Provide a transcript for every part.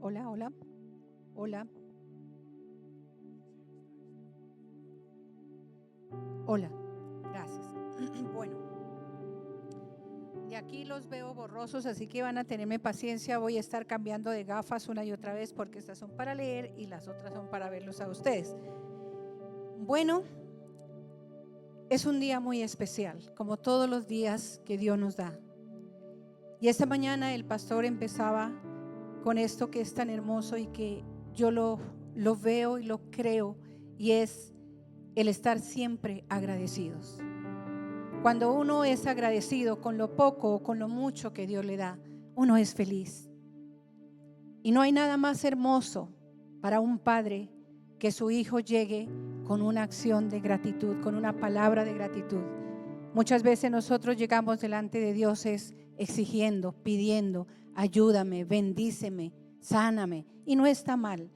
Hola, hola, hola, hola, gracias. Bueno, de aquí los veo borrosos, así que van a tenerme paciencia. Voy a estar cambiando de gafas una y otra vez porque estas son para leer y las otras son para verlos a ustedes. Bueno, es un día muy especial, como todos los días que Dios nos da. Y esta mañana el pastor empezaba con esto que es tan hermoso y que yo lo veo y lo creo, y es el estar siempre agradecidos. Cuando uno es agradecido con lo poco o con lo mucho que Dios le da, uno es feliz. Y no hay nada más hermoso para un padre que su hijo llegue con una acción de gratitud, con una palabra de gratitud. Muchas veces nosotros llegamos delante de Dios exigiendo, pidiendo, ayúdame, bendíceme, sáname. Y no está mal,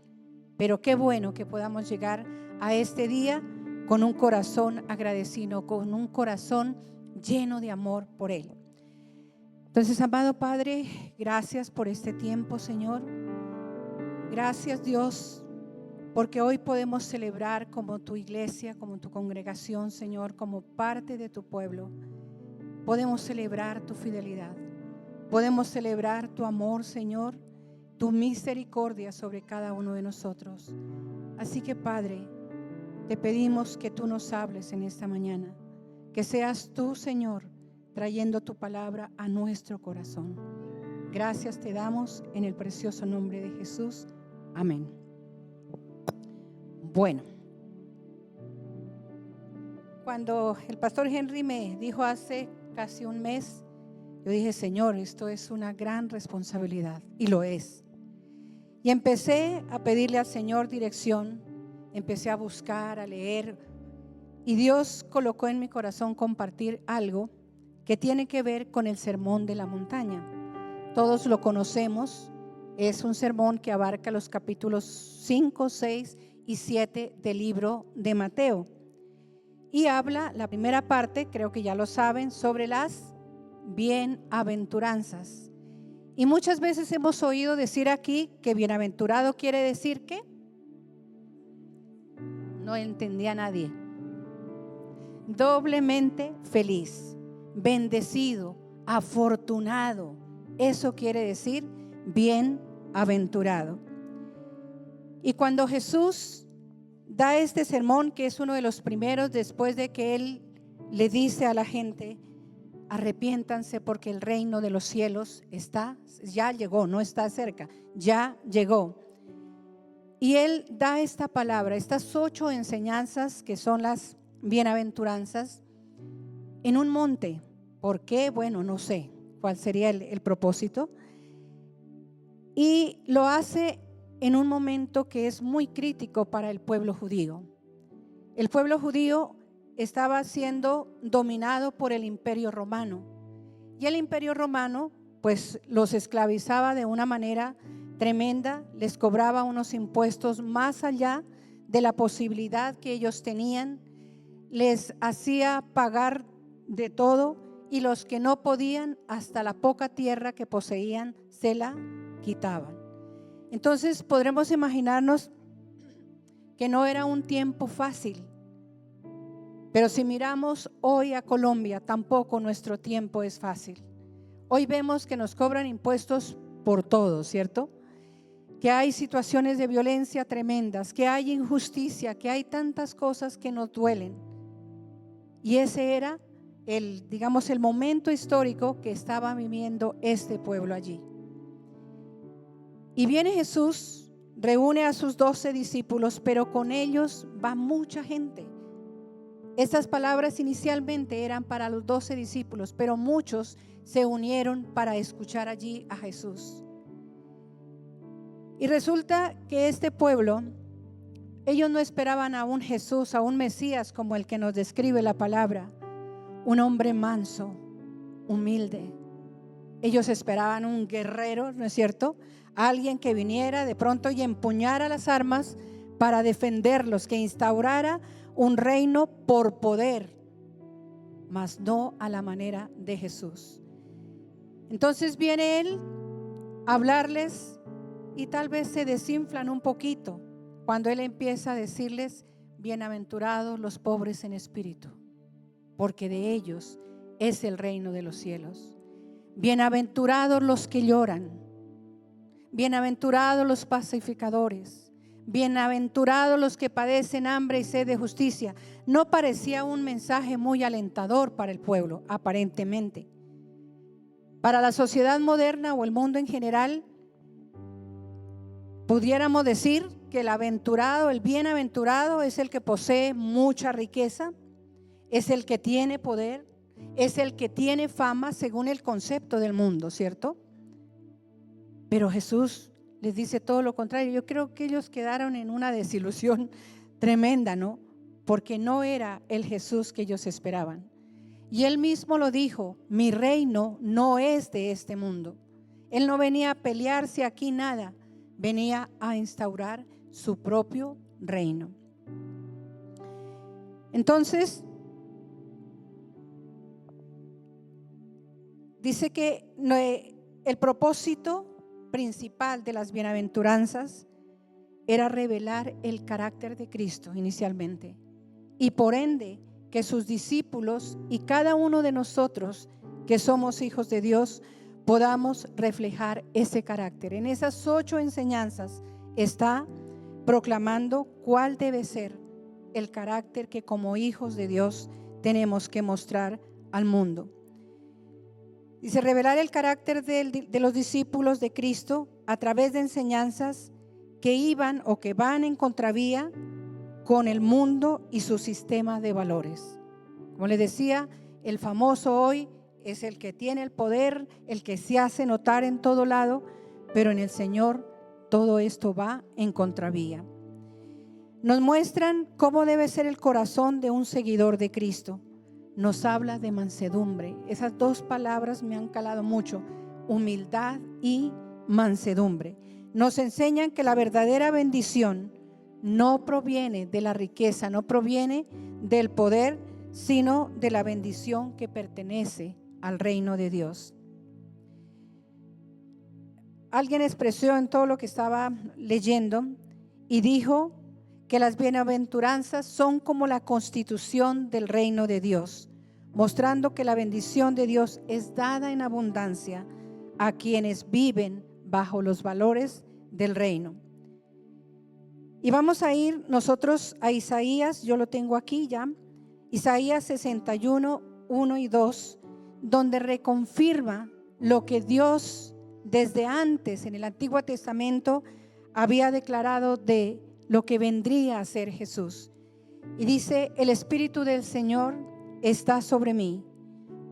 pero qué bueno que podamos llegar a este día con un corazón agradecido, con un corazón lleno de amor por Él. Entonces, amado Padre, gracias por este tiempo, Señor. Gracias, Dios, porque hoy podemos celebrar como tu iglesia, como tu congregación, Señor, como parte de tu pueblo. Podemos celebrar tu fidelidad. Podemos celebrar tu amor, Señor, tu misericordia sobre cada uno de nosotros. Así que, Padre, te pedimos que tú nos hables en esta mañana, que seas tú, Señor, trayendo tu palabra a nuestro corazón. Gracias te damos en el precioso nombre de Jesús. Amén. Bueno, cuando el pastor Henry me dijo hace casi un mes, yo dije, Señor, esto es una gran responsabilidad, y lo es. Y empecé a pedirle al Señor dirección, empecé a buscar, a leer, y Dios colocó en mi corazón compartir algo que tiene que ver con el sermón de la montaña. Todos lo conocemos, es un sermón que abarca los capítulos 5, 6 y 7 del libro de Mateo. Y habla, la primera parte, creo que ya lo saben, sobre las bienaventuranzas. Y muchas veces hemos oído decir aquí que bienaventurado quiere decir ¿qué? No entendía a nadie. Doblemente feliz, bendecido, afortunado. Eso quiere decir bienaventurado. Y cuando Jesús da este sermón, que es uno de los primeros después de que Él le dice a la gente, arrepiéntanse porque el reino de los cielos ya llegó, no está cerca, ya llegó. Y Él da esta palabra, estas 8 enseñanzas que son las bienaventuranzas en un monte. ¿Por qué? Bueno, no sé cuál sería el propósito. Y lo hace en un momento que es muy crítico para el pueblo judío. El pueblo judío estaba siendo dominado por el Imperio Romano. Y el Imperio Romano pues los esclavizaba de una manera tremenda, les cobraba unos impuestos más allá de la posibilidad que ellos tenían, les hacía pagar de todo, y los que no podían, hasta la poca tierra que poseían se la quitaban. Entonces podremos imaginarnos que no era un tiempo fácil. Pero si miramos hoy a Colombia, tampoco nuestro tiempo es fácil. Hoy vemos que nos cobran impuestos por todo, ¿cierto? Que hay situaciones de violencia tremendas, que hay injusticia, que hay tantas cosas que nos duelen. Y ese era el momento histórico que estaba viviendo este pueblo allí. Y viene Jesús, reúne a sus 12 discípulos, pero con ellos va mucha gente. Estas palabras inicialmente eran para los 12 discípulos, pero muchos se unieron para escuchar allí a Jesús. Y resulta que este pueblo, ellos no esperaban a un Jesús, a un Mesías como el que nos describe la palabra, un hombre manso, humilde. Ellos esperaban un guerrero, ¿no es cierto? Alguien que viniera de pronto y empuñara las armas para defenderlos, que instaurara un reino por poder, mas no a la manera de Jesús. Entonces viene Él a hablarles y tal vez se desinflan un poquito cuando Él empieza a decirles: bienaventurados los pobres en espíritu, porque de ellos es el reino de los cielos. Bienaventurados los que lloran, bienaventurados los pacificadores, bienaventurados los que padecen hambre y sed de justicia. No parecía un mensaje muy alentador para el pueblo, aparentemente. Para la sociedad moderna o el mundo en general, pudiéramos decir que el aventurado, el bienaventurado, es el que posee mucha riqueza, es el que tiene poder, es el que tiene fama según el concepto del mundo, ¿cierto? Pero Jesús les dice todo lo contrario. Yo creo que ellos quedaron en una desilusión tremenda, ¿no? Porque no era el Jesús que ellos esperaban. Y Él mismo lo dijo: mi reino no es de este mundo. Él no venía a pelearse aquí nada, venía a instaurar su propio reino. Entonces, dice que el propósito principal de las bienaventuranzas era revelar el carácter de Cristo inicialmente, y por ende que sus discípulos y cada uno de nosotros que somos hijos de Dios podamos reflejar ese carácter. En esas 8 enseñanzas está proclamando cuál debe ser el carácter que como hijos de Dios tenemos que mostrar al mundo. Dice: revelar el carácter de los discípulos de Cristo a través de enseñanzas que iban o que van en contravía con el mundo y su sistema de valores. Como les decía, el famoso hoy es el que tiene el poder, el que se hace notar en todo lado, pero en el Señor todo esto va en contravía. Nos muestran cómo debe ser el corazón de un seguidor de Cristo. Nos habla de mansedumbre. Esas 2 palabras me han calado mucho: humildad y mansedumbre. Nos enseñan que la verdadera bendición no proviene de la riqueza, no proviene del poder, sino de la bendición que pertenece al reino de Dios. Alguien expresó en todo lo que estaba leyendo y dijo que las bienaventuranzas son como la constitución del reino de Dios, mostrando que la bendición de Dios es dada en abundancia a quienes viven bajo los valores del reino. Y vamos a ir nosotros a Isaías, yo lo tengo aquí ya, Isaías 61, 1 y 2, donde reconfirma lo que Dios desde antes en el Antiguo Testamento había declarado de lo que vendría a ser Jesús. Y dice: el Espíritu del Señor está sobre mí,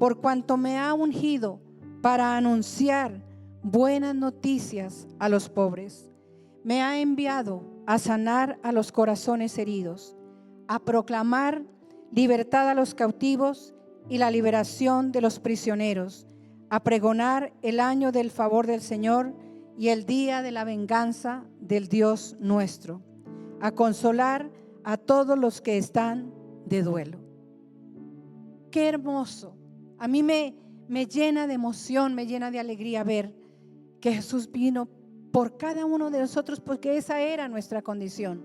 por cuanto me ha ungido para anunciar buenas noticias a los pobres. Me ha enviado a sanar a los corazones heridos, a proclamar libertad a los cautivos y la liberación de los prisioneros, a pregonar el año del favor del Señor y el día de la venganza del Dios nuestro, a consolar a todos los que están de duelo. Qué hermoso. A mí me llena de emoción, me llena de alegría ver que Jesús vino por cada uno de nosotros, porque esa era nuestra condición.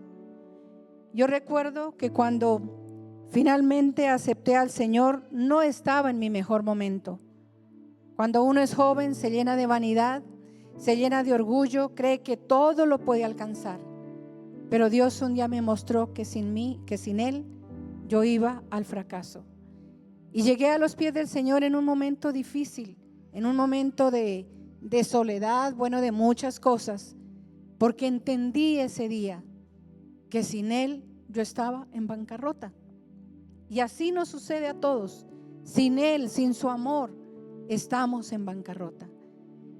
Yo recuerdo que cuando finalmente acepté al Señor, no estaba en mi mejor momento. Cuando uno es joven, se llena de vanidad, se llena de orgullo, cree que todo lo puede alcanzar. Pero Dios un día me mostró que sin mí, que sin Él, yo iba al fracaso. Y llegué a los pies del Señor en un momento difícil, en un momento de soledad, bueno, de muchas cosas, porque entendí ese día que sin Él yo estaba en bancarrota. Y así nos sucede a todos. Sin Él, sin su amor, estamos en bancarrota.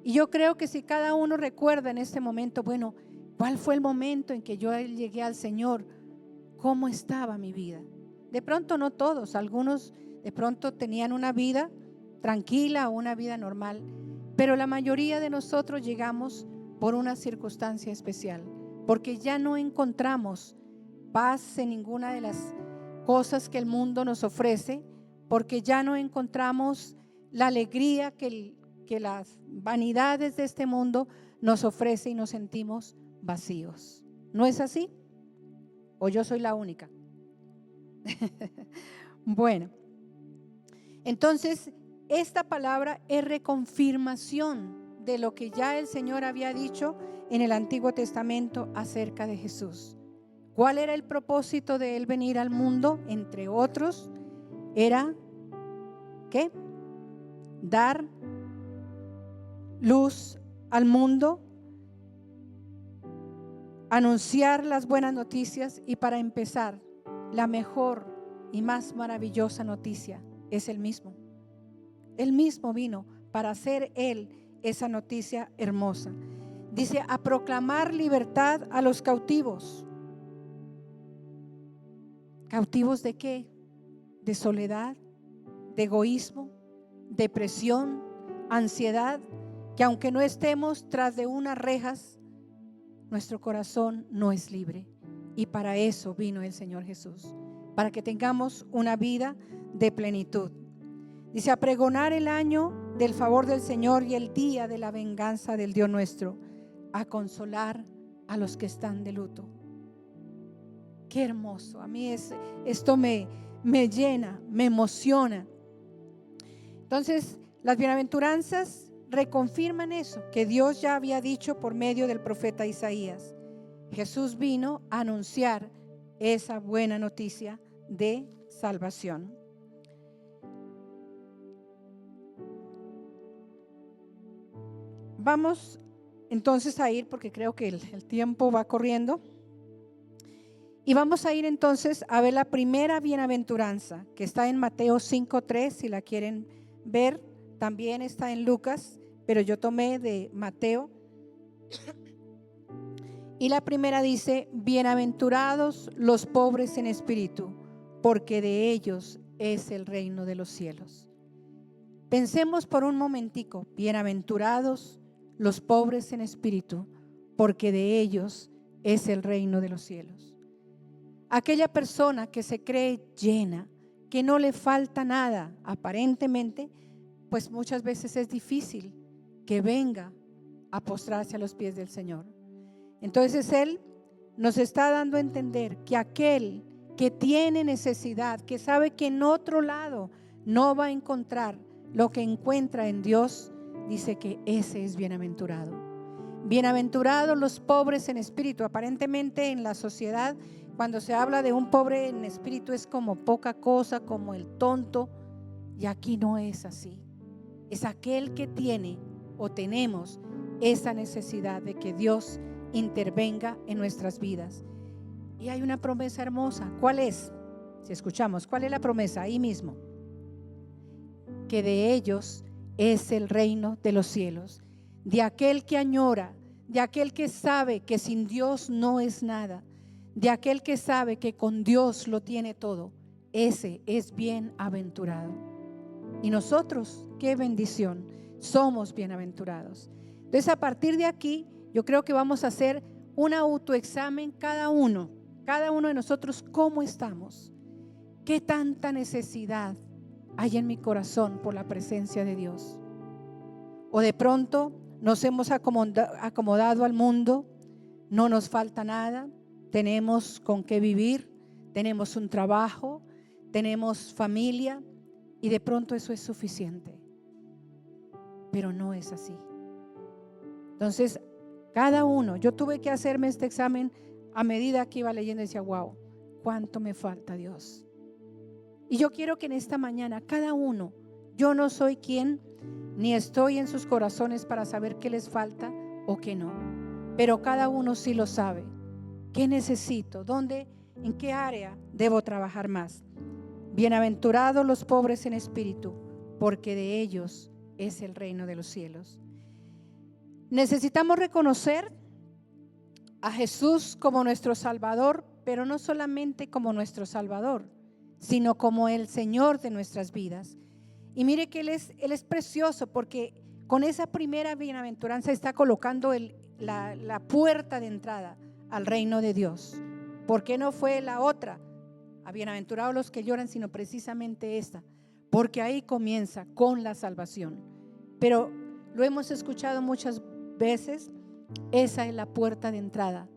Y yo creo que si cada uno recuerda en este momento, bueno, ¿cuál fue el momento en que yo llegué al Señor? ¿Cómo estaba mi vida? De pronto no todos, algunos de pronto tenían una vida tranquila o una vida normal, pero la mayoría de nosotros llegamos por una circunstancia especial, porque ya no encontramos paz en ninguna de las cosas que el mundo nos ofrece, porque ya no encontramos la alegría que que las vanidades de este mundo nos ofrece y nos sentimos vacíos. ¿No es así? ¿O yo soy la única? Bueno, entonces esta palabra es reconfirmación de lo que ya el Señor había dicho en el Antiguo Testamento acerca de Jesús. ¿Cuál era el propósito de Él venir al mundo? Entre otros, era ¿qué? Dar luz al mundo, anunciar las buenas noticias, y para empezar, la mejor y más maravillosa noticia es Él mismo. Él mismo vino para hacer Él esa noticia hermosa. Dice, a proclamar libertad a los cautivos. ¿Cautivos de qué? De soledad, de egoísmo, depresión, ansiedad, que aunque no estemos tras de unas rejas, nuestro corazón no es libre. Y para eso vino el Señor Jesús, para que tengamos una vida de plenitud. Dice, a pregonar el año del favor del Señor y el día de la venganza del Dios nuestro, a consolar a los que están de luto. Qué hermoso. A mí esto me llena, me emociona. Entonces, las bienaventuranzas reconfirman eso que Dios ya había dicho por medio del profeta Isaías. Jesús vino a anunciar esa buena noticia de salvación. Vamos entonces a ir, porque creo que el tiempo va corriendo, y vamos a ir entonces a ver la primera bienaventuranza que está en Mateo 5:3, si la quieren ver. También está en Lucas, pero yo tomé de Mateo. Y la primera dice, bienaventurados los pobres en espíritu, porque de ellos es el reino de los cielos. Pensemos por un momentico, bienaventurados los pobres en espíritu, porque de ellos es el reino de los cielos. Aquella persona que se cree llena, que no le falta nada, aparentemente, pues muchas veces es difícil que venga a postrarse a los pies del Señor. Entonces Él nos está dando a entender que aquel que tiene necesidad, que sabe que en otro lado no va a encontrar lo que encuentra en Dios, dice que ese es bienaventurado. Bienaventurados los pobres en espíritu. Aparentemente en la sociedad, cuando se habla de un pobre en espíritu, es como poca cosa, como el tonto, y aquí no es así. Es aquel que tiene o tenemos esa necesidad de que Dios intervenga en nuestras vidas. Y hay una promesa hermosa. ¿Cuál es? Si escuchamos, ¿cuál es la promesa? Ahí mismo. Que de ellos es el reino de los cielos. De aquel que añora, de aquel que sabe que sin Dios no es nada, de aquel que sabe que con Dios lo tiene todo, ese es bienaventurado. Y nosotros, qué bendición, somos bienaventurados. Entonces, a partir de aquí, yo creo que vamos a hacer un autoexamen cada uno de nosotros. ¿Cómo estamos? ¿Qué tanta necesidad hay en mi corazón por la presencia de Dios? O de pronto nos hemos acomodado al mundo, no nos falta nada, tenemos con qué vivir, tenemos un trabajo, tenemos familia, y de pronto eso es suficiente. Pero no es así. Entonces, cada uno, yo tuve que hacerme este examen a medida que iba leyendo y decía, wow, cuánto me falta, Dios. Y yo quiero que en esta mañana, cada uno, yo no soy quien, ni estoy en sus corazones para saber qué les falta o qué no, pero cada uno sí lo sabe. ¿Qué necesito? ¿Dónde? ¿En qué área debo trabajar más? Bienaventurados los pobres en espíritu, porque de ellos es el reino de los cielos. Necesitamos reconocer a Jesús como nuestro Salvador, pero no solamente como nuestro Salvador, sino como el Señor de nuestras vidas. Y mire que Él es precioso, porque con esa primera bienaventuranza está colocando la puerta de entrada al reino de Dios. ¿Por qué no fue la otra? A bienaventurados los que lloran, sino precisamente esta, porque ahí comienza con la salvación. Pero Lo hemos escuchado muchas veces. Esa es la puerta de entrada,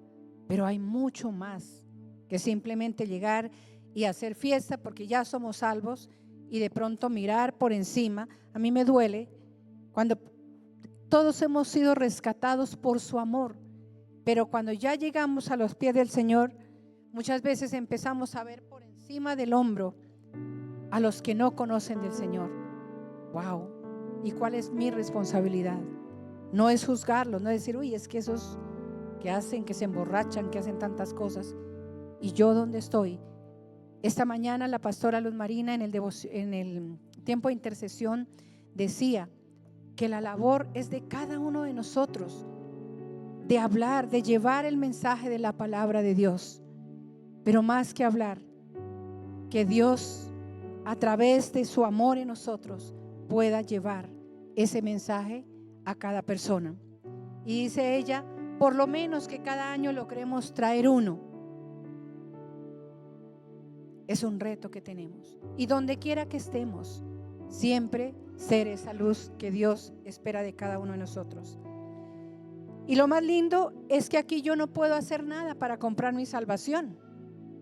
pero hay mucho más que simplemente llegar y hacer fiesta porque ya somos salvos y de pronto mirar por encima. A mí me duele cuando todos hemos sido rescatados por su amor, pero cuando ya llegamos a los pies del Señor, muchas veces empezamos a ver por encima del hombro a los que no conocen del Señor. Wow. ¿Y cuál es mi responsabilidad? No es juzgarlos, no es decir, uy, es que esos que hacen, que se emborrachan, que hacen tantas cosas. ¿Y yo dónde estoy? Esta mañana la pastora Luz Marina en el tiempo de intercesión decía que la labor es de cada uno de nosotros, de hablar, de llevar el mensaje de la palabra de Dios. Pero más que hablar, que Dios a través de su amor en nosotros pueda llevar ese mensaje a cada persona. Y dice ella, por lo menos que cada año logremos traer uno. Es un reto que tenemos. Y donde quiera que estemos, siempre ser esa luz que Dios espera de cada uno de nosotros. Y lo más lindo es que aquí yo no puedo hacer nada para comprar mi salvación.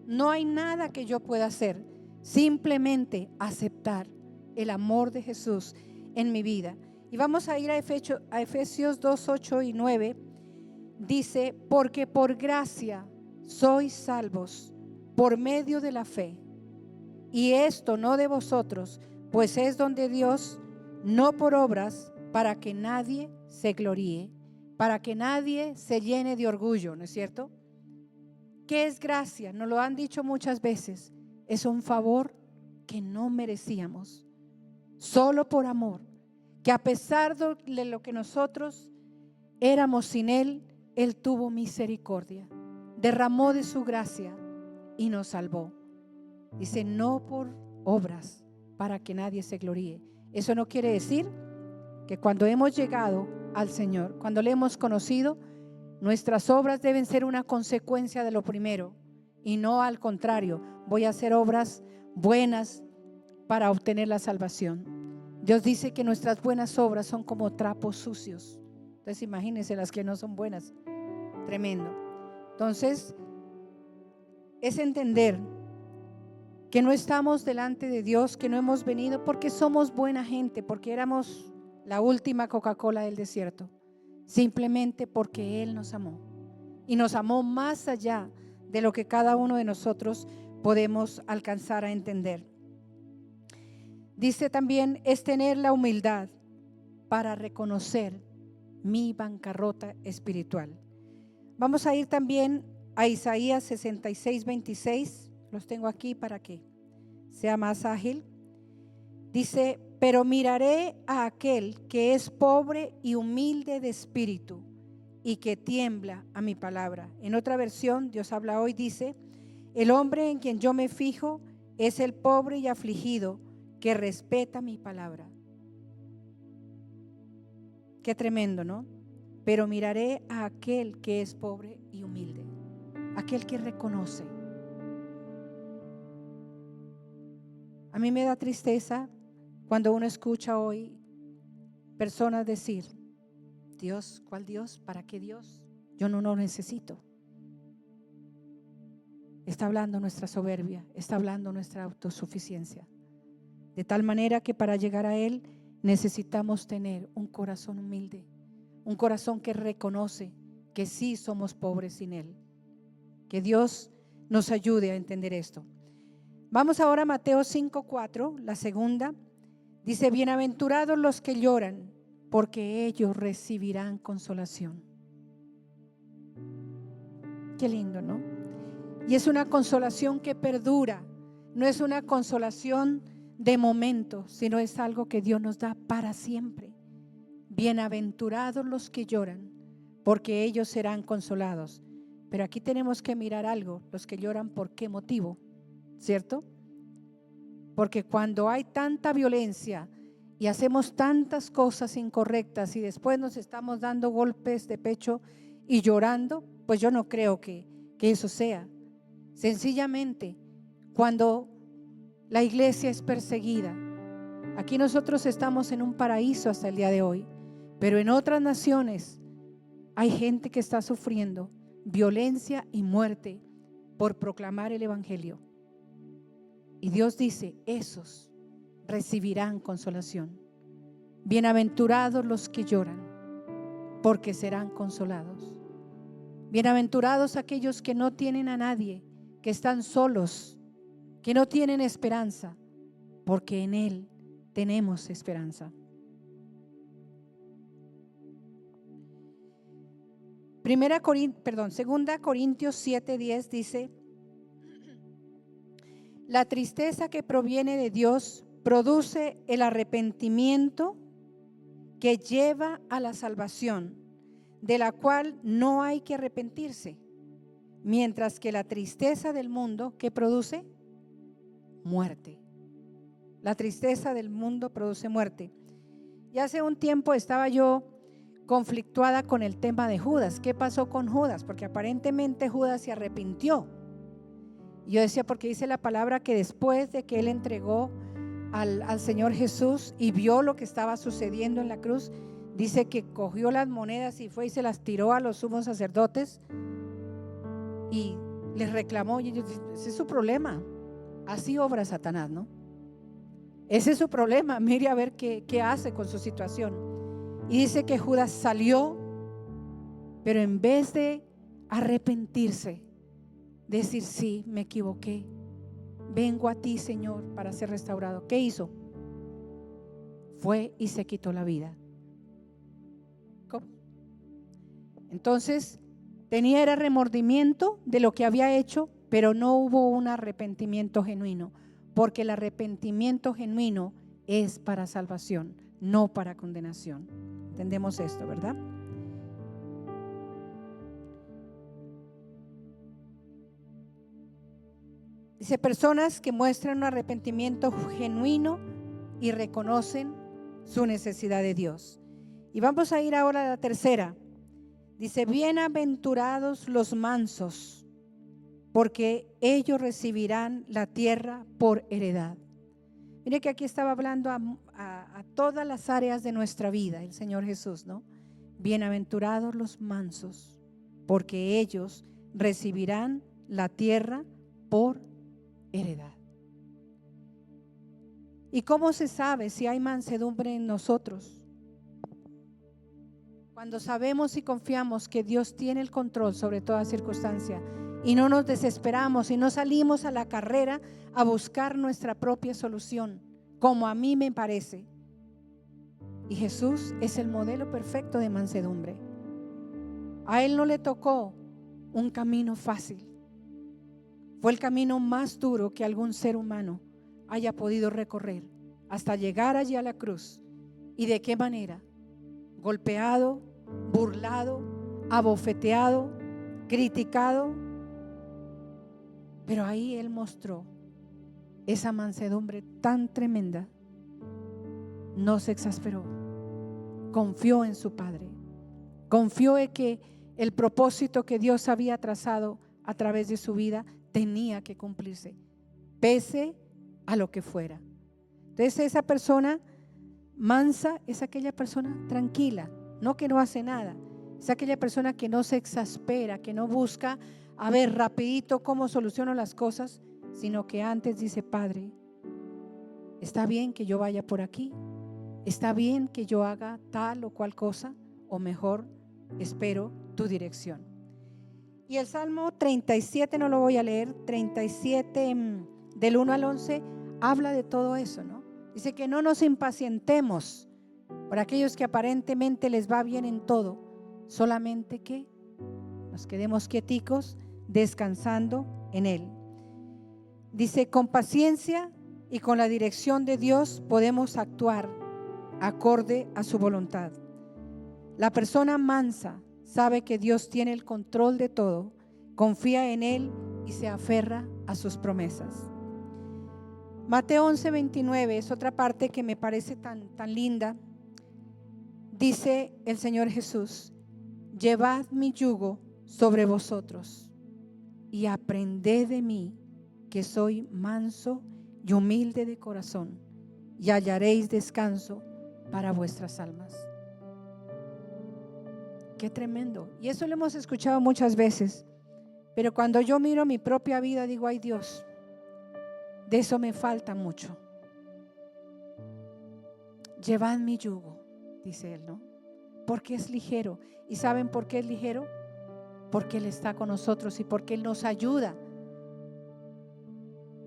No hay nada que yo pueda hacer. Simplemente aceptar el amor de Jesús en mi vida. Y vamos a ir a Efesios 2, 8 y 9. Dice, porque por gracia sois salvos por medio de la fe. Y esto no de vosotros, pues es don de Dios, no por obras, para que nadie se gloríe, para que nadie se llene de orgullo, ¿no es cierto? ¿Qué es gracia? Nos lo han dicho muchas veces. Es un favor que no merecíamos, solo por amor, que a pesar de lo que nosotros éramos sin Él, Él tuvo misericordia, derramó de su gracia y nos salvó. Dice, no por obras, para que nadie se gloríe. Eso no quiere decir que cuando hemos llegado al Señor, cuando le hemos conocido, nuestras obras deben ser una consecuencia de lo primero y no al contrario, voy a hacer obras buenas para obtener la salvación. Dios dice que nuestras buenas obras son como trapos sucios. Entonces imagínense las que no son buenas. Tremendo. Entonces es entender que no estamos delante de Dios, que no hemos venido porque somos buena gente, porque éramos la última Coca-Cola del desierto. Simplemente porque Él nos amó y nos amó más allá de lo que cada uno de nosotros podemos alcanzar a entender. Dice también, es tener la humildad para reconocer mi bancarrota espiritual. Vamos a ir también a Isaías 66, 26. Los tengo aquí para que sea más ágil. Dice, pero miraré a aquel que es pobre y humilde de espíritu y que tiembla a mi palabra. En otra versión, Dios habla hoy, dice, el hombre en quien yo me fijo es el pobre y afligido que respeta mi palabra. Qué tremendo, ¿no? Pero miraré a aquel que es pobre y humilde, aquel que reconoce. A mí me da tristeza cuando uno escucha hoy personas decir, Dios, ¿cuál Dios? ¿Para qué Dios? Yo no lo necesito. Está hablando nuestra soberbia, está hablando nuestra autosuficiencia. De tal manera que para llegar a Él necesitamos tener un corazón humilde, un corazón que reconoce que sí somos pobres sin Él. Que Dios nos ayude a entender esto. Vamos ahora a Mateo 5:4, la segunda. Dice, bienaventurados los que lloran, porque ellos recibirán consolación. Qué lindo, ¿no? Y es una consolación que perdura, no es una consolación de momento, sino es algo que Dios nos da para siempre. Bienaventurados los que lloran, porque ellos serán consolados. Pero aquí tenemos que mirar algo, los que lloran, ¿por qué motivo? ¿Cierto? Porque cuando hay tanta violencia y hacemos tantas cosas incorrectas y después nos estamos dando golpes de pecho y llorando, pues yo no creo que eso sea. Sencillamente, cuando la iglesia es perseguida, aquí nosotros estamos en un paraíso hasta el día de hoy, Pero en otras naciones hay gente que está sufriendo violencia y muerte por proclamar el evangelio. Y Dios dice, esos recibirán consolación. Bienaventurados los que lloran, porque serán consolados. Bienaventurados aquellos que no tienen a nadie, que están solos, que no tienen esperanza, porque en Él tenemos esperanza. Segunda Corintios 7:10 dice: la tristeza que proviene de Dios produce el arrepentimiento que lleva a la salvación, de la cual no hay que arrepentirse, mientras que la tristeza del mundo, ¿qué produce? Muerte. La tristeza del mundo produce muerte. Y hace un tiempo estaba yo conflictuada con el tema de Judas. ¿Qué pasó con Judas? Porque aparentemente Judas se arrepintió. Yo decía, porque dice la palabra que después de que él entregó al Señor Jesús y vio lo que estaba sucediendo en la cruz, dice que cogió las monedas y fue y se las tiró a los sumos sacerdotes y les reclamó. Y ellos, ese es su problema. Así obra Satanás, ¿no? Ese es su problema. Mire a ver qué hace con su situación. Y dice que Judas salió, pero en vez de arrepentirse, decir, sí, me equivoqué, vengo a ti, Señor, para ser restaurado, ¿qué hizo? Fue y se quitó la vida. ¿Cómo? Entonces era remordimiento de lo que había hecho, pero no hubo un arrepentimiento genuino, porque el arrepentimiento genuino es para salvación, no para condenación. Entendemos esto, ¿verdad? Dice, personas que muestran un arrepentimiento genuino y reconocen su necesidad de Dios. Y vamos a ir ahora a la tercera. Dice, bienaventurados los mansos, porque ellos recibirán la tierra por heredad. Mire que aquí estaba hablando a todas las áreas de nuestra vida, el Señor Jesús, ¿no? Bienaventurados los mansos, porque ellos recibirán la tierra por heredad. ¿Y cómo se sabe si hay mansedumbre en nosotros? Cuando sabemos y confiamos que Dios tiene el control sobre toda circunstancia y no nos desesperamos y no salimos a la carrera a buscar nuestra propia solución, como a mí me parece. Y Jesús es el modelo perfecto de mansedumbre. A Él no le tocó un camino fácil. Fue el camino más duro que algún ser humano haya podido recorrer hasta llegar allí a la cruz. ¿Y de qué manera? Golpeado, burlado, abofeteado, criticado. Pero ahí Él mostró esa mansedumbre tan tremenda. No se exasperó. Confió en su Padre. Confió en que el propósito que Dios había trazado a través de su vida tenía que cumplirse, pese a lo que fuera. Entonces esa persona mansa es aquella persona tranquila, no que no hace nada, es aquella persona que no se exaspera, que no busca a ver rapidito cómo soluciono las cosas, sino que antes dice, Padre, está bien que yo vaya por aquí, está bien que yo haga tal o cual cosa, o mejor, espero tu dirección. Y el Salmo 37, no lo voy a leer, 37 del 1 al 11, habla de todo eso, ¿no? Dice que no nos impacientemos por aquellos que aparentemente les va bien en todo, solamente que nos quedemos quieticos, descansando en Él. Dice, con paciencia y con la dirección de Dios podemos actuar acorde a su voluntad. La persona mansa sabe que Dios tiene el control de todo, confía en Él y se aferra a sus promesas. Mateo 11:29 es otra parte que me parece tan linda. Dice el Señor Jesús, llevad mi yugo sobre vosotros y aprended de mí, que soy manso y humilde de corazón, y hallaréis descanso para vuestras almas. Qué tremendo. Y eso lo hemos escuchado muchas veces. Pero cuando yo miro mi propia vida, digo, ay Dios, de eso me falta mucho. Llevad mi yugo, dice Él, ¿no? Porque es ligero. ¿Y saben por qué es ligero? Porque Él está con nosotros y porque Él nos ayuda,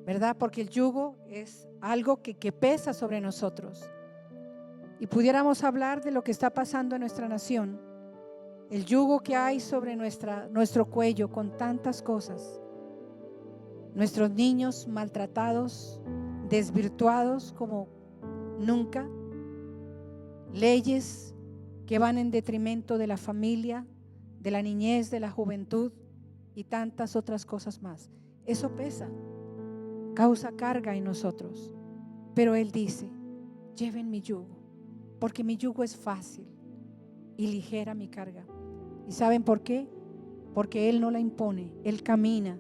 ¿verdad? Porque el yugo es algo que pesa sobre nosotros. Y pudiéramos hablar de lo que está pasando en nuestra nación, el yugo que hay sobre nuestro cuello con tantas cosas, nuestros niños maltratados, desvirtuados como nunca, leyes que van en detrimento de la familia, de la niñez, de la juventud y tantas otras cosas más. Eso pesa, causa carga en nosotros. Pero Él dice, lleven mi yugo, porque mi yugo es fácil y ligera mi carga. ¿Y saben por qué? Porque Él no la impone, Él camina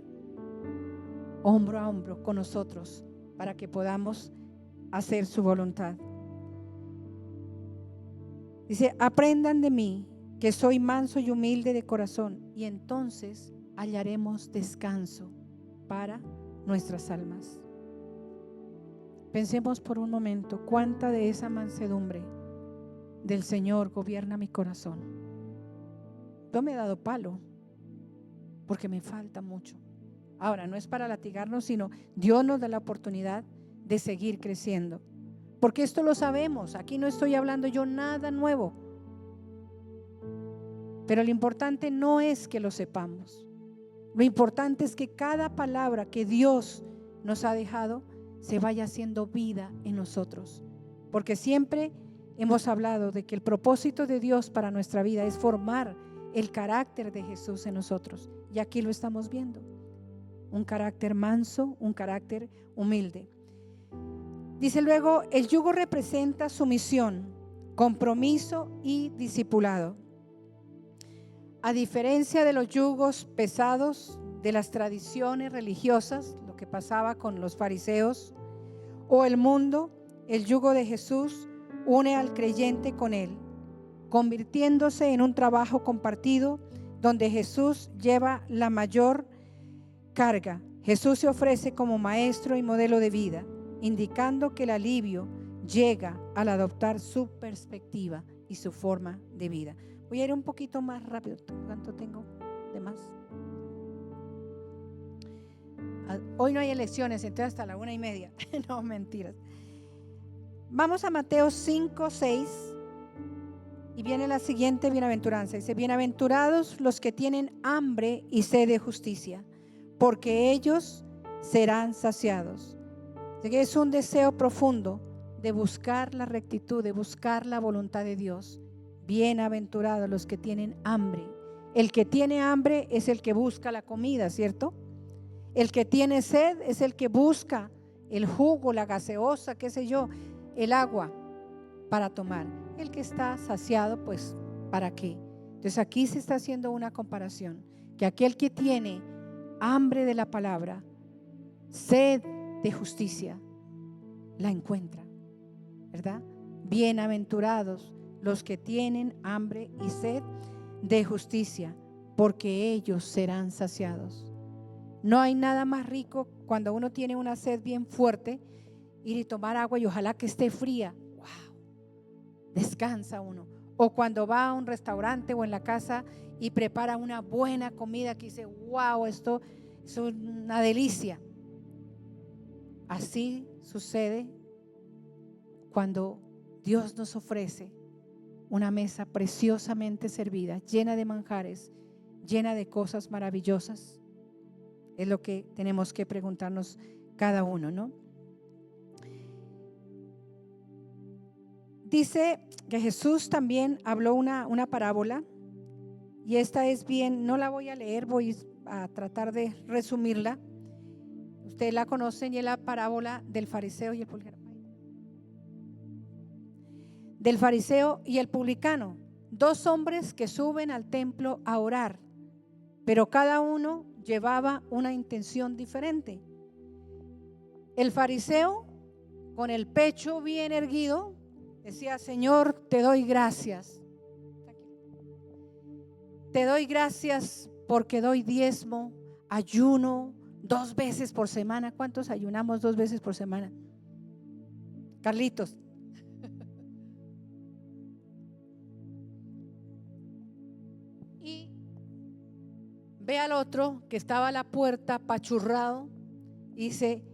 hombro a hombro con nosotros para que podamos hacer su voluntad. Dice, aprendan de mí, que soy manso y humilde de corazón, y entonces hallaremos descanso para nuestras almas. Pensemos por un momento, cuánta de esa mansedumbre del Señor gobierna mi corazón. Yo me he dado palo porque me falta mucho. Ahora, no es para latigarnos, sino Dios nos da la oportunidad de seguir creciendo. Porque esto lo sabemos, aquí no estoy hablando yo nada nuevo. Pero lo importante no es que lo sepamos. Lo importante es que cada palabra que Dios nos ha dejado se vaya haciendo vida en nosotros. Porque siempre hemos hablado de que el propósito de Dios para nuestra vida es formar el carácter de Jesús en nosotros. Y aquí lo estamos viendo. Un carácter manso, un carácter humilde. Dice luego, el yugo representa sumisión, compromiso y discipulado. A diferencia de los yugos pesados de las tradiciones religiosas, lo que pasaba con los fariseos o el mundo, el yugo de Jesús une al creyente con Él, convirtiéndose en un trabajo compartido donde Jesús lleva la mayor carga. Jesús se ofrece como maestro y modelo de vida, indicando que el alivio llega al adoptar su perspectiva y su forma de vida. Voy a ir un poquito más rápido. ¿Cuánto tengo de más? Hoy no hay elecciones, entonces hasta la 1:30. No, mentiras. Vamos a Mateo 5:6 y viene la siguiente bienaventuranza. Dice, bienaventurados los que tienen hambre y sed de justicia, porque ellos serán saciados. Así que es un deseo profundo de buscar la rectitud, de buscar la voluntad de Dios. Bienaventurados los que tienen hambre. El que tiene hambre es el que busca la comida, ¿cierto? El que tiene sed es el que busca el jugo, la gaseosa, qué sé yo, el agua para tomar. El que está saciado, pues, ¿para qué? Entonces aquí se está haciendo una comparación, que aquel que tiene hambre de la palabra, sed de justicia, la encuentra, ¿verdad? Bienaventurados los que tienen hambre y sed de justicia, porque ellos serán saciados. No hay nada más rico cuando uno tiene una sed bien fuerte, ir y tomar agua y ojalá que esté fría. ¡Wow! Descansa uno. O cuando va a un restaurante o en la casa y prepara una buena comida que dice, wow, esto es una delicia. Así sucede cuando Dios nos ofrece una mesa preciosamente servida, llena de manjares, llena de cosas maravillosas. Es lo que tenemos que preguntarnos cada uno, ¿no? Dice que Jesús también habló una parábola, y esta es bien, no la voy a leer, voy a tratar de resumirla. Ustedes la conocen, y es la parábola del fariseo y el publicano. Del fariseo y el publicano, dos hombres que suben al templo a orar, pero cada uno llevaba una intención diferente. El fariseo, con el pecho bien erguido, decía, Señor, te doy gracias. te doy gracias porque doy diezmo, ayuno 2 veces por semana. ¿Cuántos ayunamos 2 veces por semana? Carlitos. Y ve al otro que estaba a la puerta apachurrado y dice: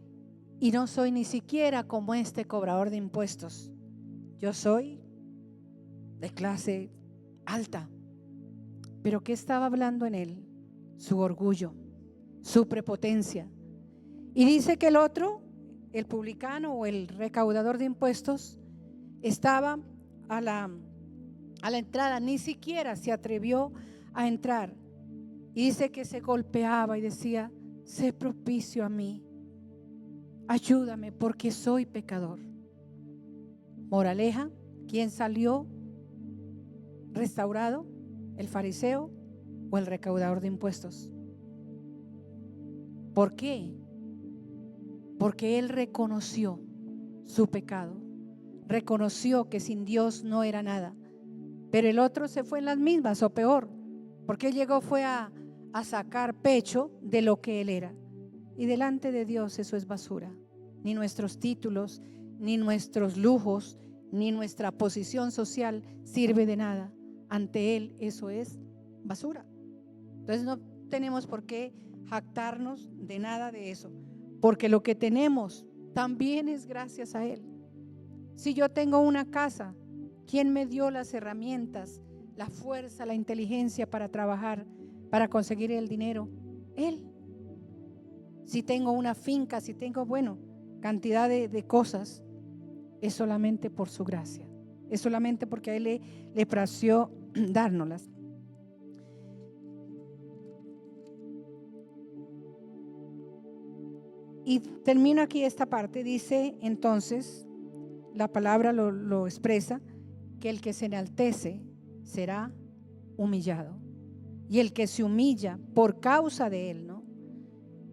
y no soy ni siquiera como este cobrador de impuestos, yo soy de clase alta. Pero ¿qué estaba hablando en él? Su orgullo, su prepotencia. Y dice que el otro, el publicano o el recaudador de impuestos, estaba a la entrada, ni siquiera se atrevió a entrar. Y dice que se golpeaba y decía: sé propicio a mí, ayúdame porque soy pecador. Moraleja, ¿quién salió restaurado? ¿El fariseo o el recaudador de impuestos? ¿Por qué? Porque él reconoció su pecado, reconoció que sin Dios no era nada. Pero el otro se fue en las mismas o peor, porque él llegó fue a sacar pecho de lo que él era. Y delante de Dios eso es basura. Ni nuestros títulos, ni nuestros lujos, ni nuestra posición social sirve de nada. Ante Él eso es basura. Entonces no tenemos por qué jactarnos de nada de eso, porque lo que tenemos también es gracias a Él. Si yo tengo una casa, ¿quién me dio las herramientas, la fuerza, la inteligencia para trabajar, para conseguir el dinero? Él. Si tengo una finca, si tengo, cantidad de cosas, es solamente por su gracia, es solamente porque a Él le plació dárnoslas. Y termino aquí esta parte. Dice entonces, la palabra lo expresa, que el que se enaltece será humillado, y el que se humilla por causa de Él, ¿no?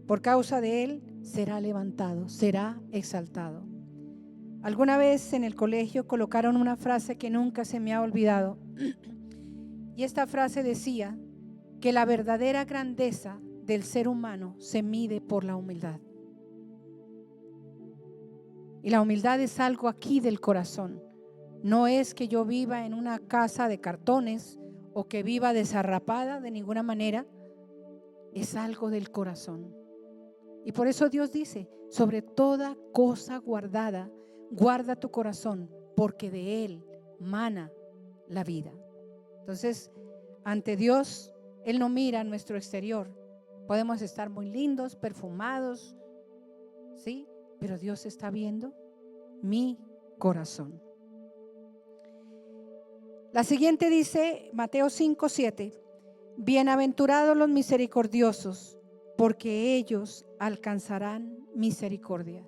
Por causa de Él será levantado, será exaltado. Alguna vez en el colegio colocaron una frase que nunca se me ha olvidado, y esta frase decía que la verdadera grandeza del ser humano se mide por la humildad. Y la humildad es algo aquí del corazón. No es que yo viva en una casa de cartones o que viva desarrapada, de ninguna manera. Es algo del corazón. Y por eso Dios dice: sobre toda cosa guardada, guarda tu corazón, porque de él mana la vida. Entonces, ante Dios, Él no mira nuestro exterior. Podemos estar muy lindos, perfumados, ¿sí? Pero Dios está viendo mi corazón. La siguiente dice, Mateo 5:7: bienaventurados los misericordiosos, porque ellos alcanzarán misericordia.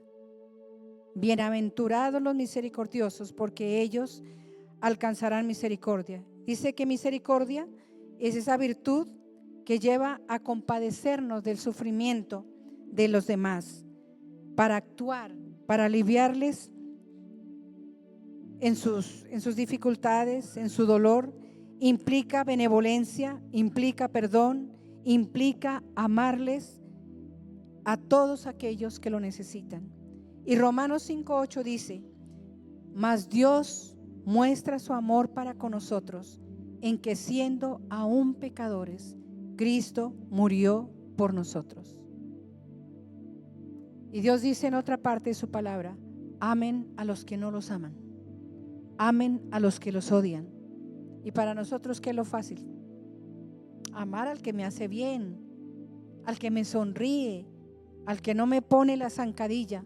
Bienaventurados los misericordiosos, porque ellos alcanzarán misericordia. Dice que misericordia es esa virtud que lleva a compadecernos del sufrimiento de los demás, para actuar, para aliviarles en sus dificultades, en su dolor. Implica benevolencia, implica perdón, implica amarles a todos aquellos que lo necesitan. Y Romanos 5:8 dice: mas Dios muestra su amor para con nosotros, en que siendo aún pecadores, Cristo murió por nosotros. Y Dios dice en otra parte de su palabra: amen a los que no los aman, amen a los que los odian. Y para nosotros, ¿qué es lo fácil? Amar al que me hace bien, al que me sonríe, al que no me pone la zancadilla.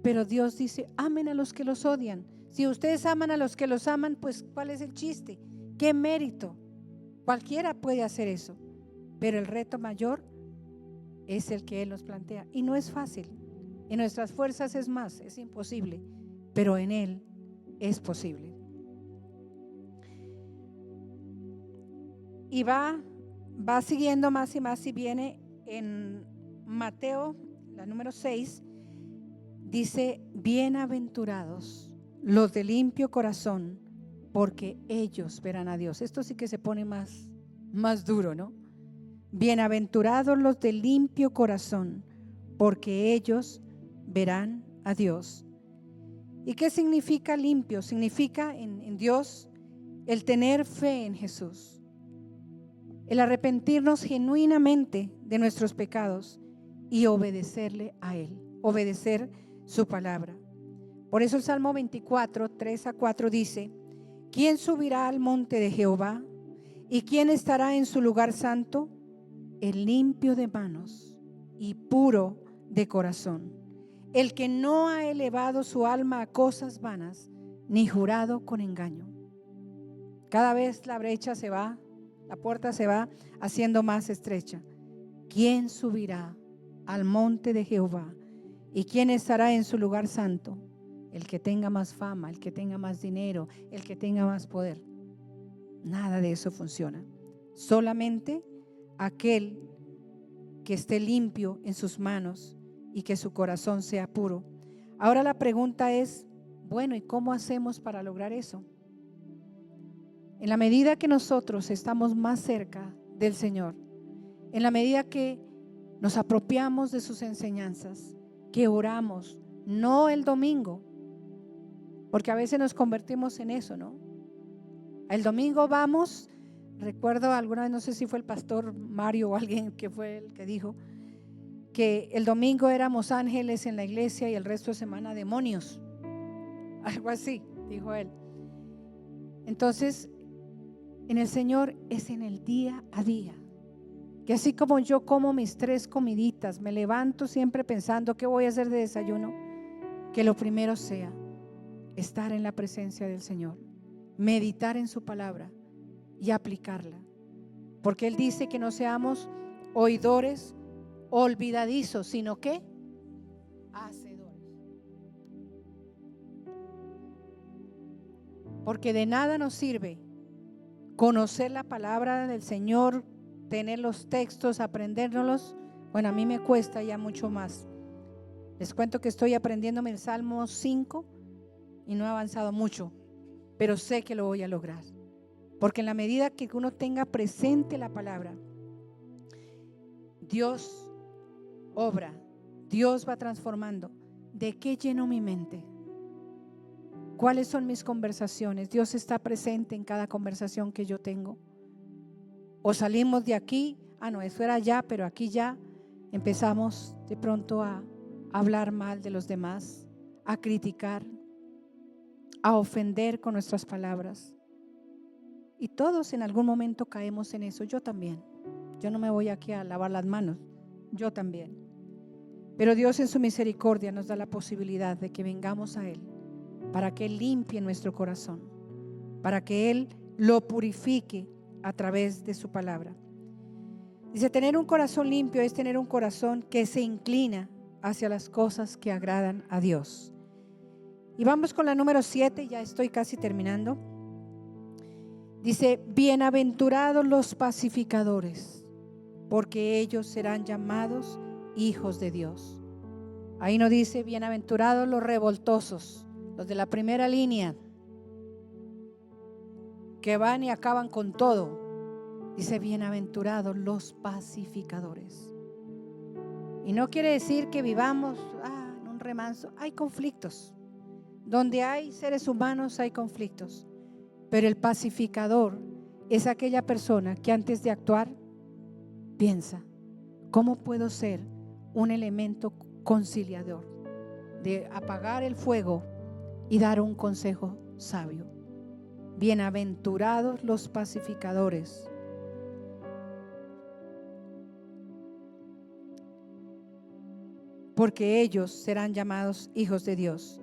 Pero Dios dice: amen a los que los odian. Si ustedes aman a los que los aman, pues ¿cuál es el chiste? ¿Qué mérito? Cualquiera puede hacer eso, pero el reto mayor es el que Él nos plantea, y no es fácil. En nuestras fuerzas es más, es imposible, pero en Él es posible. Y va siguiendo más y más, y viene en Mateo, la número 6, dice: bienaventurados los de limpio corazón, porque ellos verán a Dios. Esto sí que se pone más más duro, ¿no? Bienaventurados los de limpio corazón, porque ellos verán a Dios. ¿Y qué significa limpio? Significa en Dios el tener fe en Jesús, el arrepentirnos genuinamente de nuestros pecados y obedecerle a Él, obedecer su palabra. Por eso el Salmo 24, 3-4 dice: ¿quién subirá al monte de Jehová? ¿Y quién estará en su lugar santo? El limpio de manos y puro de corazón, el que no ha elevado su alma a cosas vanas, ni jurado con engaño. Cada vez la brecha se va, la puerta se va haciendo más estrecha. ¿Quién subirá al monte de Jehová? ¿Y quién estará en su lugar santo? El que tenga más fama, el que tenga más dinero, el que tenga más poder. Nada de eso funciona. Solamente aquel que esté limpio en sus manos y que su corazón sea puro. Ahora la pregunta es, bueno, ¿y cómo hacemos para lograr eso? En la medida que nosotros estamos más cerca del Señor, en la medida que nos apropiamos de sus enseñanzas, que oramos, no el domingo, porque a veces nos convertimos en eso, ¿no? El domingo vamos, recuerdo alguna vez, no sé si fue el pastor Mario o alguien que fue el que dijo que el domingo éramos ángeles en la iglesia y el resto de semana demonios, algo así, dijo él. Entonces, en el Señor es en el día a día, que así como yo como mis 3 comiditas, me levanto siempre pensando qué voy a hacer de desayuno, que lo primero sea estar en la presencia del Señor, meditar en su palabra y aplicarla, porque Él dice que no seamos oidores olvidadizos, sino que hacedores. Porque de nada nos sirve conocer la palabra del Señor, tener los textos, aprendérnoslos. Bueno, a mí me cuesta ya mucho más. Les cuento que estoy aprendiéndome el Salmo 5 y no he avanzado mucho, pero sé que lo voy a lograr. Porque en la medida que uno tenga presente la palabra, Dios obra, Dios va transformando. ¿De qué lleno mi mente? ¿Cuáles son mis conversaciones? Dios está presente en cada conversación que yo tengo. O salimos de aquí, no, eso era allá, pero aquí ya empezamos de pronto a hablar mal de los demás, a criticar, a ofender con nuestras palabras. Y todos en algún momento caemos en eso, yo también. Yo no me voy aquí a lavar las manos, yo también. Pero Dios en su misericordia nos da la posibilidad de que vengamos a Él para que Él limpie nuestro corazón, para que Él lo purifique a través de su palabra. Dice, tener un corazón limpio es tener un corazón que se inclina hacia las cosas que agradan a Dios. Y vamos con la número 7, ya estoy casi terminando. Dice, bienaventurados los pacificadores, porque ellos serán llamados hijos de Dios. Ahí no dice bienaventurados los revoltosos, los de la primera línea, que van y acaban con todo. Dice bienaventurados los pacificadores. Y no quiere decir que vivamos en un remanso. Hay conflictos. Donde hay seres humanos hay conflictos. Pero el pacificador es aquella persona que antes de actuar piensa, ¿cómo puedo ser un elemento conciliador? De apagar el fuego y dar un consejo sabio. Bienaventurados los pacificadores, porque ellos serán llamados hijos de Dios.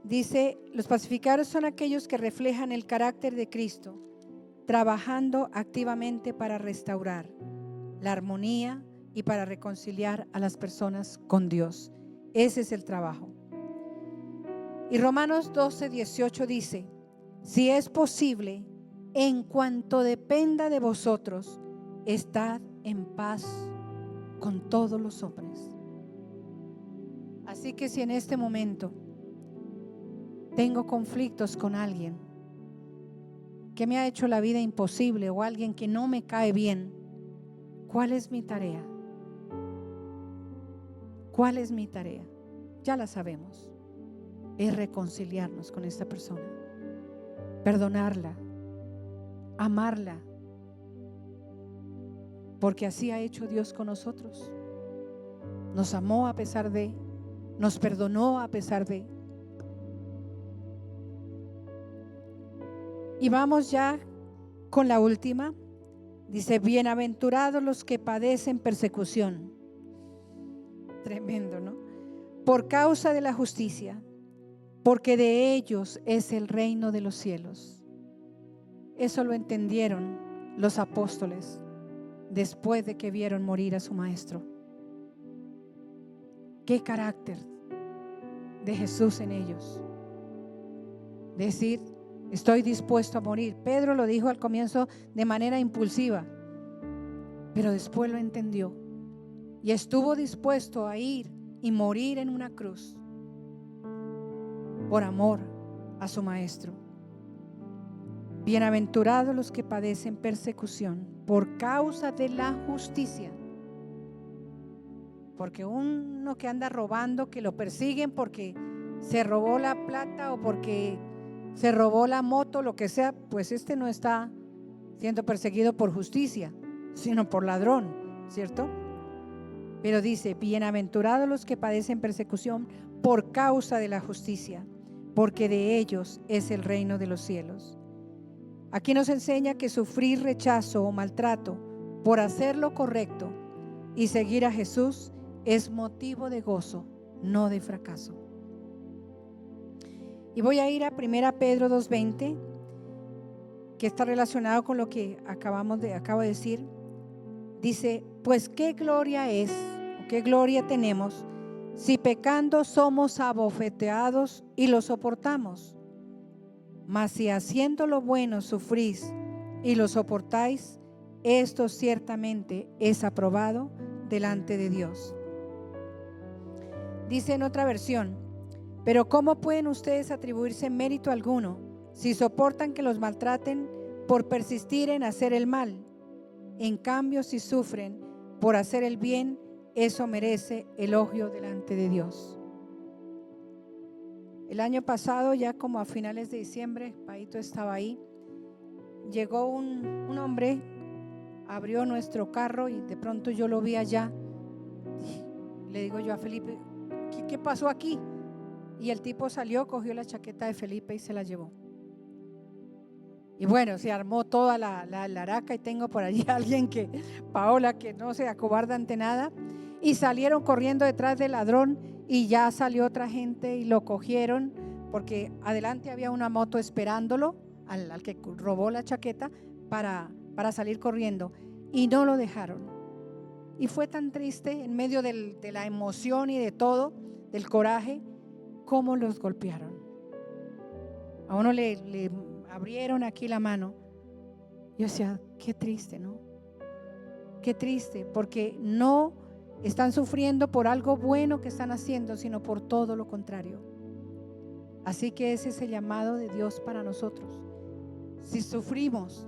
Dice, los pacificadores son aquellos que reflejan el carácter de Cristo, trabajando activamente para restaurar la armonía y para reconciliar a las personas con Dios. Ese es el trabajo. Y Romanos 12:18 dice, si es posible, en cuanto dependa de vosotros, estad en paz con todos los hombres. Así que si en este momento tengo conflictos con alguien que me ha hecho la vida imposible o alguien que no me cae bien, ¿cuál es mi tarea? ¿Cuál es mi tarea? Ya la sabemos. Es reconciliarnos con esta persona, perdonarla, amarla, porque así ha hecho Dios con nosotros. Nos amó a pesar de, nos perdonó a pesar de. Y vamos ya con la última. Dice, bienaventurados los que padecen persecución. Tremendo, ¿no? Por causa de la justicia, porque de ellos es el reino de los cielos. Eso lo entendieron los apóstoles después de que vieron morir a su maestro. Qué carácter de Jesús en ellos. Decir, estoy dispuesto a morir. Pedro lo dijo al comienzo de manera impulsiva, pero después lo entendió y estuvo dispuesto a ir y morir en una cruz por amor a su maestro. Bienaventurados los que padecen persecución por causa de la justicia. Porque uno que anda robando, que lo persiguen porque se robó la plata o porque se robó la moto, lo que sea, pues este no está siendo perseguido por justicia, sino por ladrón, ¿cierto? Pero dice, bienaventurados los que padecen persecución por causa de la justicia, porque de ellos es el reino de los cielos. Aquí nos enseña que sufrir rechazo o maltrato por hacer lo correcto y seguir a Jesús es motivo de gozo, no de fracaso. Y voy a ir a 1 Pedro 2:20, que está relacionado con lo que acabo de decir. Dice, pues qué gloria es, o qué gloria tenemos, si pecando somos abofeteados y lo soportamos. Mas si haciendo lo bueno sufrís y lo soportáis, esto ciertamente es aprobado delante de Dios. Dice en otra versión, pero ¿cómo pueden ustedes atribuirse mérito alguno si soportan que los maltraten por persistir en hacer el mal? En cambio, si sufren por hacer el bien, eso merece elogio delante de Dios. El año pasado, ya como a finales de diciembre, Paito estaba ahí, llegó un hombre, abrió nuestro carro y de pronto yo lo vi allá. Le digo yo a Felipe, ¿qué pasó aquí? Y el tipo salió, cogió la chaqueta de Felipe y se la llevó. Y bueno, se armó toda la araca y tengo por allí a alguien que, Paola, que no se acobarda ante nada. Y salieron corriendo detrás del ladrón y ya salió otra gente y lo cogieron porque adelante había una moto esperándolo al que robó la chaqueta para salir corriendo y no lo dejaron. Y fue tan triste en medio de la emoción y de todo, del coraje, cómo los golpearon. A uno le abrieron aquí la mano. Yo decía, qué triste, ¿no? Qué triste, porque no están sufriendo por algo bueno que están haciendo, sino por todo lo contrario. Así que ese es el llamado de Dios para nosotros. Si sufrimos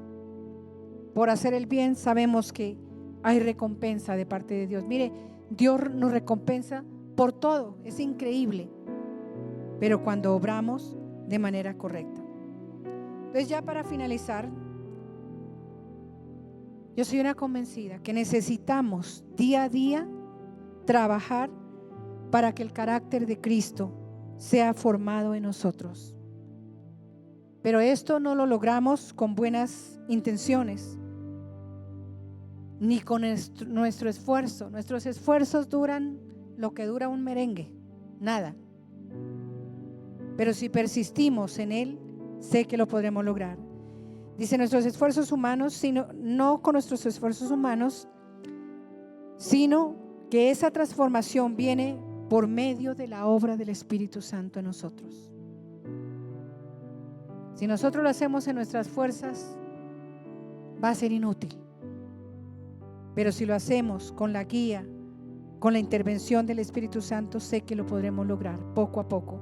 por hacer el bien, sabemos que hay recompensa de parte de Dios. Mire, Dios nos recompensa por todo, es increíble, pero cuando obramos de manera correcta. Entonces, ya para finalizar, yo soy una convencida que necesitamos día a día trabajar para que el carácter de Cristo sea formado en nosotros. Pero esto no lo logramos con buenas intenciones, ni con nuestro esfuerzo. Nuestros esfuerzos duran lo que dura un merengue, nada. Pero si persistimos en él, sé que lo podremos lograr. Dice, nuestros esfuerzos humanos, no con nuestros esfuerzos humanos, sino que esa transformación viene por medio de la obra del Espíritu Santo en nosotros. Si nosotros lo hacemos en nuestras fuerzas, va a ser inútil. Pero si lo hacemos con la guía, con la intervención del Espíritu Santo, sé que lo podremos lograr poco a poco.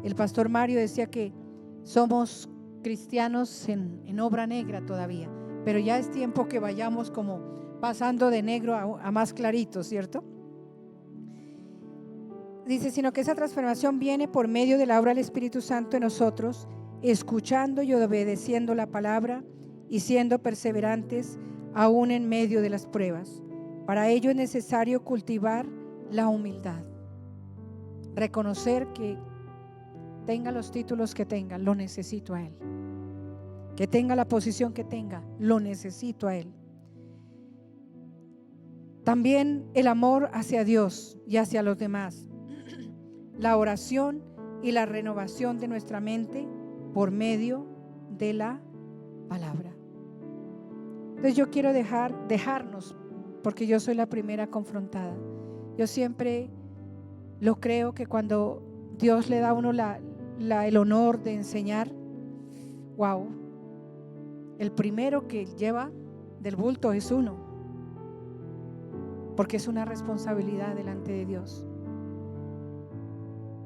El pastor Mario decía que somos cristianos en obra negra todavía, pero ya es tiempo que vayamos como pasando de negro a más clarito, ¿cierto? Dice, sino que esa transformación viene por medio de la obra del Espíritu Santo en nosotros, escuchando y obedeciendo la palabra y siendo perseverantes aún en medio de las pruebas. Para ello es necesario cultivar la humildad, reconocer que tenga los títulos que tenga, lo necesito a Él. Que tenga la posición que tenga, lo necesito a Él. También el amor hacia Dios y hacia los demás. La oración y la renovación de nuestra mente por medio de la palabra. Entonces yo quiero dejarnos, porque yo soy la primera confrontada. Yo siempre lo creo que cuando Dios le da a uno el honor de enseñar, wow, el primero que lleva del bulto es uno, porque es una responsabilidad delante de Dios.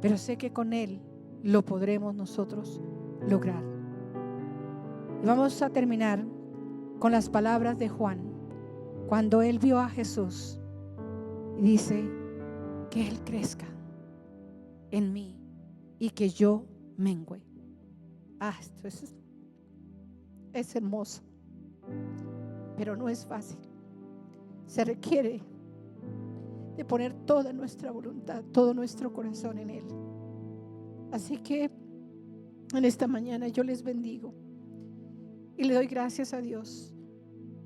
Pero sé que con Él lo podremos nosotros lograr. Y vamos a terminar con las palabras de Juan, cuando él vio a Jesús y dice: que Él crezca en mí y que yo mengüe. Esto es hermoso, pero no es fácil. Se requiere de poner toda nuestra voluntad, todo nuestro corazón en Él. Así que en esta mañana yo les bendigo y le doy gracias a Dios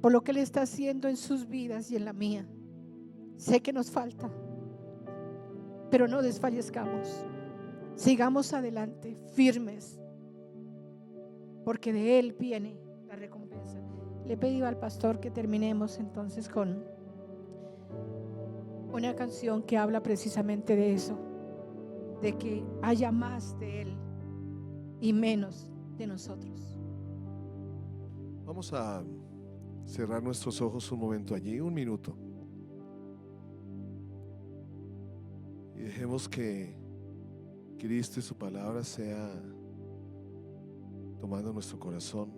por lo que Él está haciendo en sus vidas y en la mía. Sé que nos falta, pero no desfallezcamos. Sigamos adelante, firmes, porque de Él viene la recompensa. Le pedí al pastor que terminemos entonces con una canción que habla precisamente de eso, de que haya más de Él y menos de nosotros. Vamos a cerrar nuestros ojos un momento allí, un minuto, y dejemos que Cristo y su palabra sea tomando nuestro corazón,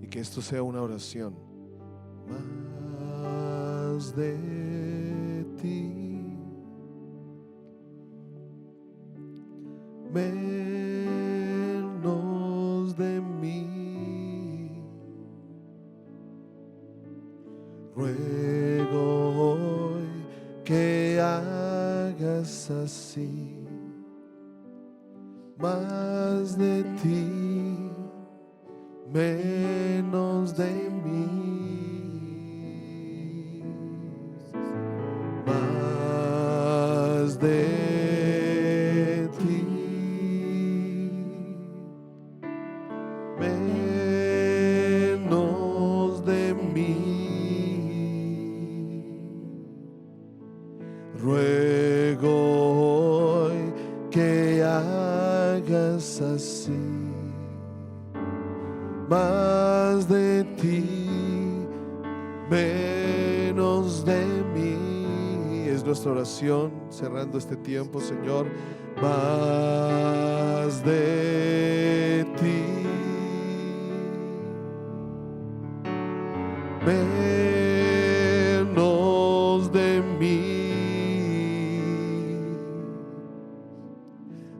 y que esto sea una oración. Más de ti, menos de mí. Ruego hoy que hagas así. Más de ti, menos de mí. Más de ti, menos de mí. Ruego hoy que hagas así. Más de ti, menos de mí. Es nuestra oración cerrando este tiempo, Señor. Más de ti, menos de mí.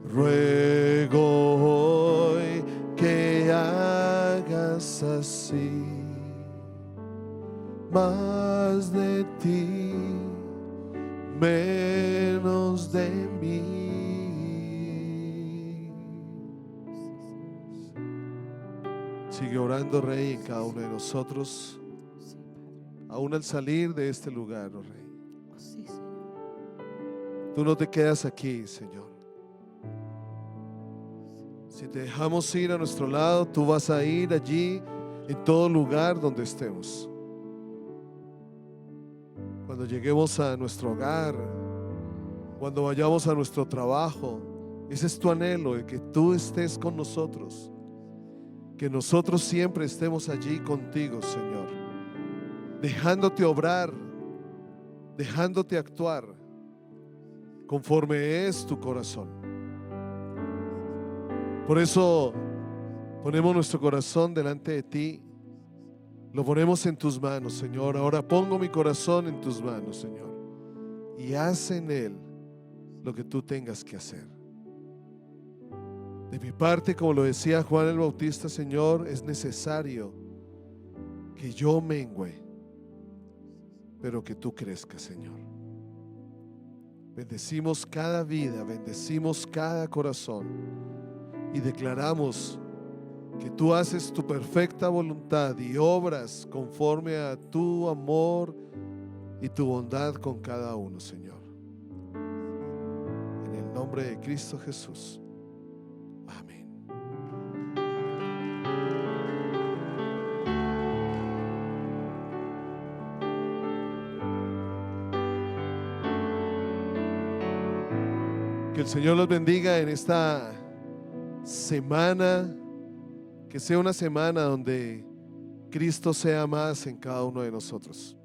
Ruego hoy que hagas así. Más de ti, menos de mí. Sigue orando, Rey, en cada uno de nosotros, aún al salir de este lugar, oh Rey. Tú no te quedas aquí, Señor. Si te dejamos ir a nuestro lado, tú vas a ir allí en todo lugar donde estemos. Cuando lleguemos a nuestro hogar, cuando vayamos a nuestro trabajo, ese es tu anhelo, de que tú estés con nosotros, que nosotros siempre estemos allí contigo, Señor, dejándote obrar, dejándote actuar conforme es tu corazón. Por eso Ponemos nuestro corazón delante de ti. Lo ponemos en tus manos, Señor. Ahora pongo mi corazón en tus manos, Señor. Y haz en él lo que tú tengas que hacer. De mi parte, como lo decía Juan el Bautista, Señor, es necesario que yo mengüe, pero que tú crezcas, Señor. Bendecimos cada vida, bendecimos cada corazón y declaramos que tú haces tu perfecta voluntad y obras conforme a tu amor y tu bondad con cada uno, Señor. En el nombre de Cristo Jesús. Amén. Que el Señor los bendiga en esta semana. Que sea una semana donde Cristo sea más en cada uno de nosotros.